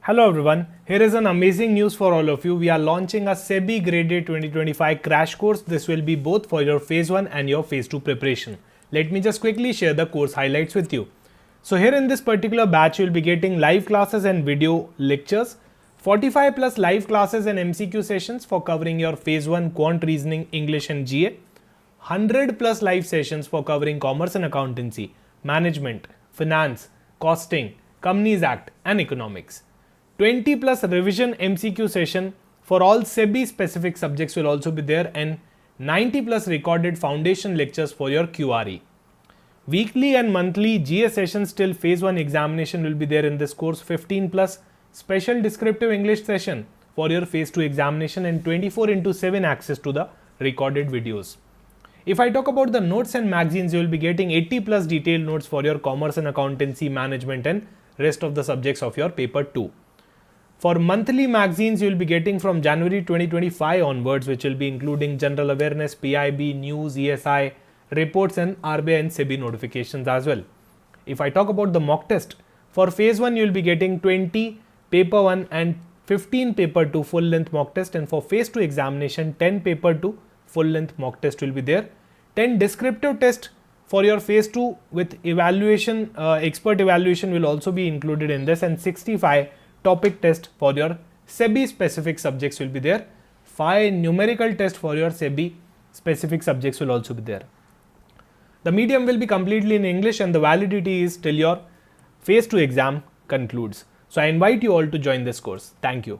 Hello everyone, here is an amazing news for all of you. We are launching a SEBI graded 2025 crash course. This will be both for your phase 1 and your phase 2 preparation. Let me just quickly share the course highlights with you. So here in this particular batch, you will be getting live classes and video lectures, 45 plus live classes and MCQ sessions for covering your phase 1 quant reasoning, English and GA, 100 plus live sessions for covering commerce and accountancy, management, finance, costing, Companies Act and economics. 20 plus revision MCQ session for all SEBI specific subjects will also be there, and 90 plus recorded foundation lectures for your QRE. Weekly and monthly GA sessions till phase 1 examination will be there in this course, 15 plus special descriptive English session for your phase 2 examination, and 24/7 access to the recorded videos. If I talk about the notes and magazines, you will be getting 80 plus detailed notes for your commerce and accountancy, management and rest of the subjects of your paper 2. For monthly magazines, you will be getting from January 2025 onwards, which will be including general awareness, PIB, news, ESI, reports and RBI and SEBI notifications as well. If I talk about the mock test, for phase 1 you will be getting 20 paper 1 and 15 paper 2 full length mock test, and for phase 2 examination 10 paper 2 full length mock test will be there. 10 descriptive test for your phase 2 with evaluation, expert evaluation will also be included in this, and 65 topic test for your SEBI specific subjects will be there. 5 numerical test for your SEBI specific subjects will also be there. The medium will be completely in English and the validity is till your phase 2 exam concludes. So I invite you all to join this course. Thank you.